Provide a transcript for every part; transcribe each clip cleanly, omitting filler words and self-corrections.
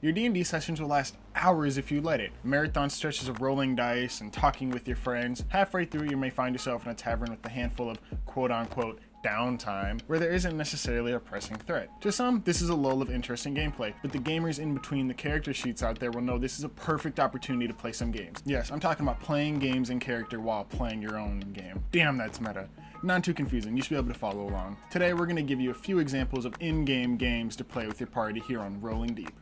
Your D&D sessions will last hours if you let it. Marathon stretches of rolling dice and talking with your friends. Halfway through, you may find yourself in a tavern with a handful of quote-unquote downtime, where there isn't necessarily a pressing threat. To some, this is a lull of interesting gameplay, but the gamers in between the character sheets out there will know this is a perfect opportunity to play some games. Yes, I'm talking about playing games in character while playing your own game. Damn, that's meta. Not too confusing, you should be able to follow along. Today we're going to give you a few examples of in-game games to play with your party here on Rolling Deep.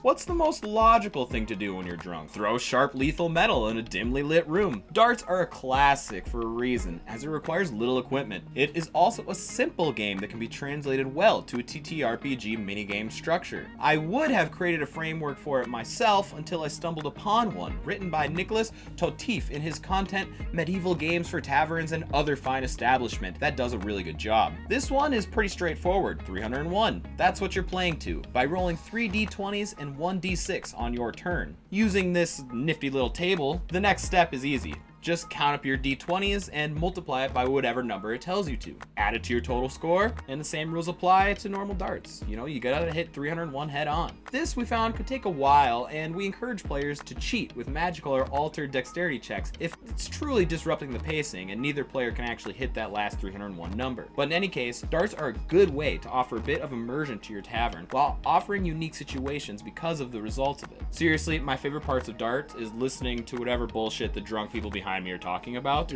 What's the most logical thing to do when you're drunk? Throw sharp lethal metal in a dimly lit room. Darts are a classic for a reason, as it requires little equipment. It is also a simple game that can be translated well to a TTRPG minigame structure. I would have created a framework for it myself until I stumbled upon one, written by Nicholas Totif in his content Medieval Games for Taverns and Other Fine Establishment that does a really good job. This one is pretty straightforward, 301. That's what you're playing to, by rolling 3 d20s and 1d6 on your turn. Using this nifty little table, the next step is easy. Just count up your d20s and multiply it by whatever number it tells you to. Add it to your total score, and the same rules apply to normal darts. You know, you gotta hit 301 head on. This we found could take a while, and we encourage players to cheat with magical or altered dexterity checks if it's truly disrupting the pacing and neither player can actually hit that last 301 number. But in any case, darts are a good way to offer a bit of immersion to your tavern while offering unique situations because of the results of it. Seriously, my favorite parts of darts is listening to whatever bullshit the drunk people behind me are talking about,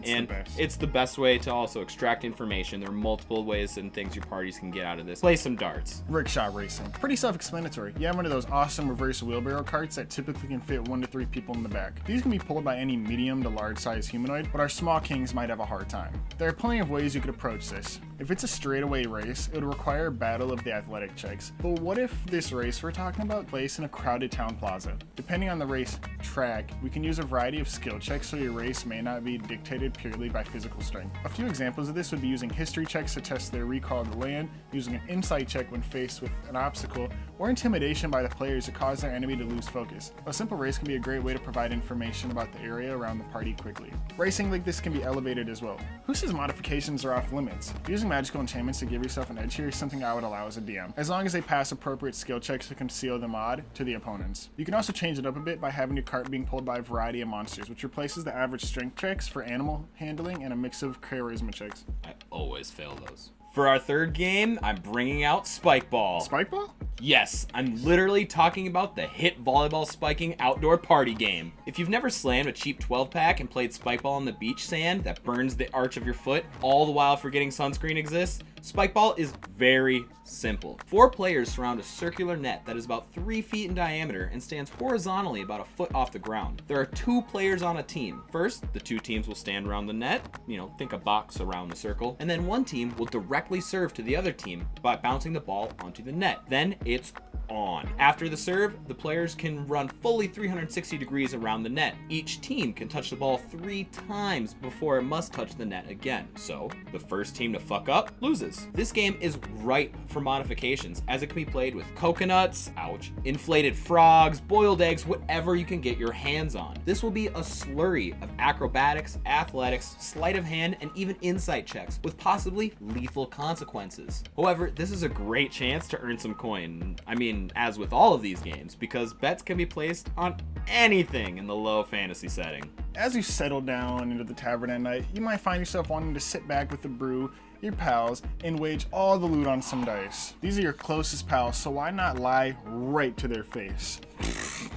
it's the best way to also extract information. There are multiple ways and things your parties can get out of this. Play some darts. Rickshaw racing. Pretty self-explanatory. You have one of those awesome reverse wheelbarrow carts that typically can fit 1 to 3 people in the back. These can be pulled by any medium to large size humanoid, but our small kings might have a hard time. There are plenty of ways you could approach this. If it's a straightaway race, it would require a battle of the athletic checks. But what if this race we're talking about plays in a crowded town plaza? Depending on the race track, we can use a variety of skill checks so your race may not be dictated purely by physical strength. A few examples of this would be using history checks to test their recall of the land, using an insight check when faced with an obstacle, or intimidation by the players to cause their enemy to lose focus. A simple race can be a great way to provide information about the area around the party quickly. Racing like this can be elevated as well. Who says modifications are off limits? Using magical enchantments to give yourself an edge here is something I would allow as a DM, as long as they pass appropriate skill checks to conceal the mod to the opponents. You can also change it up a bit by having your cart being pulled by a variety of monsters, which replaces the average strength checks for animal handling and a mix of charisma checks. I always fail those. For our third game, I'm bringing out Spike Ball. Spike Ball? Yes, I'm literally talking about the hit volleyball spiking outdoor party game. If you've never slammed a cheap 12-pack and played Spike Ball on the beach sand that burns the arch of your foot, all the while forgetting sunscreen exists, Spike Ball is very simple. 4 players surround a circular net that is about 3 feet in diameter and stands horizontally about a foot off the ground. There are 2 players on a team. First, the 2 teams will stand around the net, think a box around the circle, and then one team will directly serve to the other team by bouncing the ball onto the net. Then it's on. After the serve, the players can run fully 360 degrees around the net. Each team can touch the ball 3 times before it must touch the net again. So, the first team to fuck up loses. This game is ripe for modifications, as it can be played with coconuts, ouch, inflated frogs, boiled eggs, whatever you can get your hands on. This will be a slurry of acrobatics, athletics, sleight of hand, and even insight checks, with possibly lethal consequences. However, this is a great chance to earn some coin. I mean, as with all of these games, because bets can be placed on anything in the low fantasy setting. As you settle down into the tavern at night, you might find yourself wanting to sit back with a brew, your pals, and wage all the loot on some dice. These are your closest pals, so why not lie right to their face?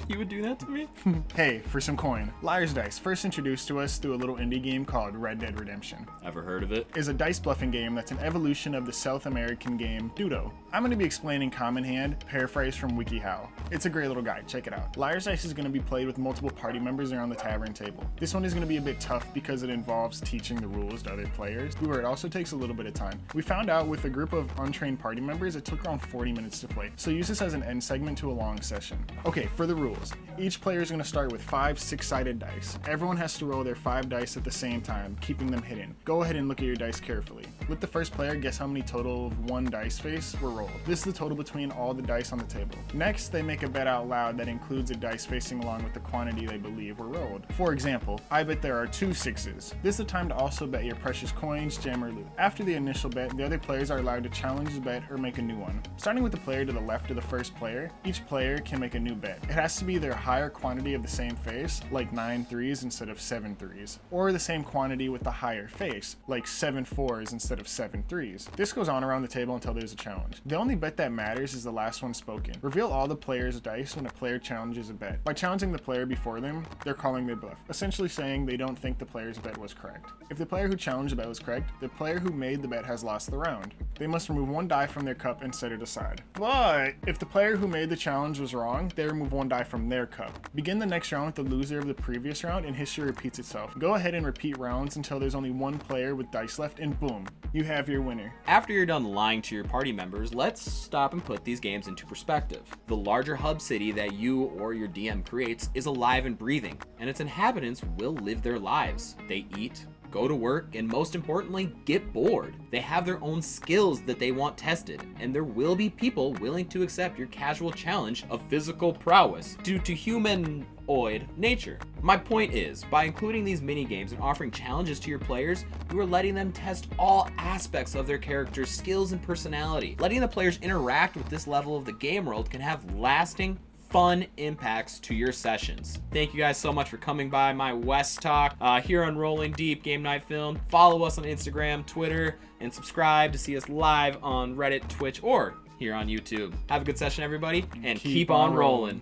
You would do that to me? Hey, for some coin. Liar's Dice, first introduced to us through a little indie game called Red Dead Redemption. Ever heard of it? Is a dice bluffing game that's an evolution of the South American game Dudo. I'm going to be explaining Common Hand, paraphrase from WikiHow. It's a great little guide, check it out. Liar's Dice is going to be played with multiple party members around the tavern table. This one is going to be a bit tough because it involves teaching the rules to other players, where it also takes a little bit of time. We found out with a group of untrained party members, it took around 40 minutes to play, so use this as an end segment to a long session. Okay, for the rules. rules. Each player is going to start with 5 6-sided dice. Everyone has to roll their 5 dice at the same time, keeping them hidden. Go ahead and look at your dice carefully. Let the first player guess how many total of 1 dice face were rolled. This is the total between all the dice on the table. Next, they make a bet out loud that includes a dice facing along with the quantity they believe were rolled. For example, I bet there are 2 6s. This is the time to also bet your precious coins, gem, or loot. After the initial bet, the other players are allowed to challenge the bet or make a new one. Starting with the player to the left of the first player, each player can make a new bet. It has to be either a higher quantity of the same face, like 9 3s instead of 7 3s, or the same quantity with the higher face, like 7 4s instead of 7 3s. This goes on around the table until there's a challenge. The only bet that matters is the last one spoken. Reveal all the player's dice when a player challenges a bet. By challenging the player before them, they're calling their bluff, essentially saying they don't think the player's bet was correct. If the player who challenged the bet was correct, the player who made the bet has lost the round. They must remove 1 die from their cup and set it aside. But if the player who made the challenge was wrong, they remove 1 die from their cup. Begin the next round with the loser of the previous round and history repeats itself. Go ahead and repeat rounds until there's only 1 player with dice left and boom, you have your winner. After you're done lying to your party members, let's stop and put these games into perspective. The larger hub city that you or your DM creates is alive and breathing, and its inhabitants will live their lives. They eat, go to work, and most importantly, get bored. They have their own skills that they want tested, and there will be people willing to accept your casual challenge of physical prowess due to humanoid nature. My point is, by including these mini games and offering challenges to your players, you are letting them test all aspects of their character's skills and personality. Letting the players interact with this level of the game world can have lasting, fun impacts to your sessions. Thank you guys so much for coming by my West Talk here on Rolling Deep Game Night Film. Follow us on Instagram, Twitter, and subscribe to see us live on Reddit, Twitch, or here on YouTube. Have a good session, everybody, and keep on rolling.